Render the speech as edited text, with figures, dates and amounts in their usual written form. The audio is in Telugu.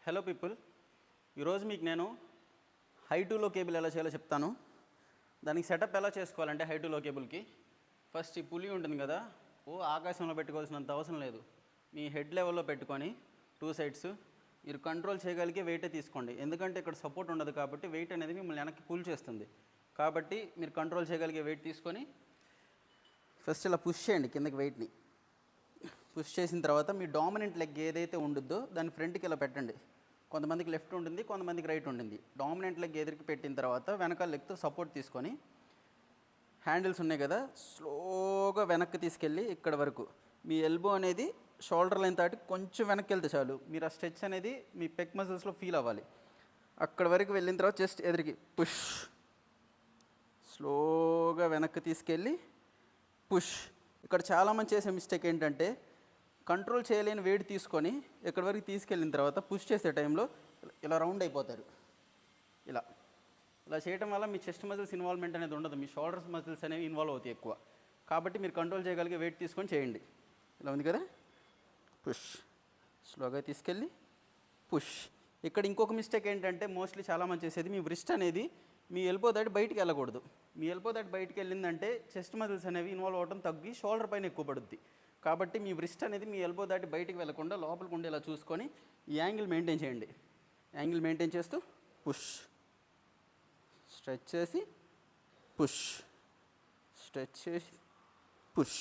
హలో పీపుల్, ఈరోజు మీకు నేను హై టు లో కేబుల్ ఎలా చేయాలో చెప్తాను. దానికి సెటప్ ఎలా చేసుకోవాలంటే హై టు లో కేబుల్కి ఫస్ట్ ఈ పులి ఉంటుంది కదా, ఆకాశంలో పెట్టుకోవాల్సినంత అవసరం లేదు. మీ హెడ్ లెవెల్లో పెట్టుకొని 2 సైడ్స్ మీరు కంట్రోల్ చేయగలిగే వెయిటే తీసుకోండి. ఎందుకంటే ఇక్కడ సపోర్ట్ ఉండదు కాబట్టి వెయిట్ అనేది మిమ్మల్ని వెనక్కి పుల్ చేస్తుంది. కాబట్టి మీరు కంట్రోల్ చేయగలిగే వెయిట్ తీసుకొని ఫస్ట్ ఇలా పుష్ చేయండి కిందకి. వెయిట్ని పుష్ చేసిన తర్వాత మీ డామినెంట్ లెగ్ ఏదైతే ఉంటుందో దాన్ని ఫ్రంట్కి ఇలా పెట్టండి. కొంతమందికి లెఫ్ట్ ఉంటుంది, కొంతమందికి రైట్ ఉంటుంది. డామినెంట్ లెగ్ ఎదురుకి పెట్టిన తర్వాత వెనకాల లెగ్తో సపోర్ట్ తీసుకొని హ్యాండిల్స్ ఉన్నాయి కదా, స్లోగా వెనక్కి తీసుకెళ్ళి ఇక్కడ వరకు మీ ఎల్బో అనేది షోల్డర్ లైన్ దాటి కొంచెం వెనక్కి వెళ్తే చాలు. మీరు ఆ స్ట్రెచ్ అనేది మీ పెక్ మజిల్స్లో ఫీల్ అవ్వాలి. అక్కడ వరకు వెళ్ళిన తర్వాత జస్ట్ ఎదురుకి పుష్, స్లోగా వెనక్కి తీసుకెళ్ళి పుష్. ఇక్కడ చాలామంది చేసే మిస్టేక్ ఏంటంటే కంట్రోల్ చేయలేని వెయిట్ తీసుకొని ఎక్కడి వరకు తీసుకెళ్ళిన తర్వాత పుష్ చేసే టైంలో ఇలా రౌండ్ అయిపోతారు. ఇలా చేయడం వల్ల మీ చెస్ట్ మజిల్స్ ఇన్వాల్వ్మెంట్ అనేది ఉండదు, మీ షోల్డర్స్ మజిల్స్ అనేవి ఇన్వాల్వ్ అవుతాయి ఎక్కువ. కాబట్టి మీరు కంట్రోల్ చేయగలిగే వెయిట్ తీసుకొని చేయండి. ఇలా ఉంది కదా, పుష్, స్లోగా తీసుకెళ్ళి పుష్. ఇక్కడ ఇంకొక మిస్టేక్ ఏంటంటే మోస్ట్లీ చాలామంది చేసేది, మీ వ్రిస్ట్ అనేది మీ ఎల్బో దాటి బయటికి వెళ్ళకూడదు. మీ ఎల్బో దాటి బయటికి వెళ్ళిందంటే చెస్ట్ మజిల్స్ అనేవి ఇన్వాల్వ్ అవ్వడం తగ్గి షోల్డర్ పైన ఎక్కువ పడుద్ది. కాబట్టి మీ వ్రిస్ట్ అనేది మీ ఎల్బో దాటి బయటికి వెళ్ళకుండా లోపలికి ఉండేలా చూసుకొని ఈ యాంగిల్ మెయింటైన్ చేయండి. యాంగిల్ మెయింటైన్ చేస్తూ పుష్, స్ట్రెచ్ చేసి పుష్, స్ట్రెచ్ చేసి పుష్.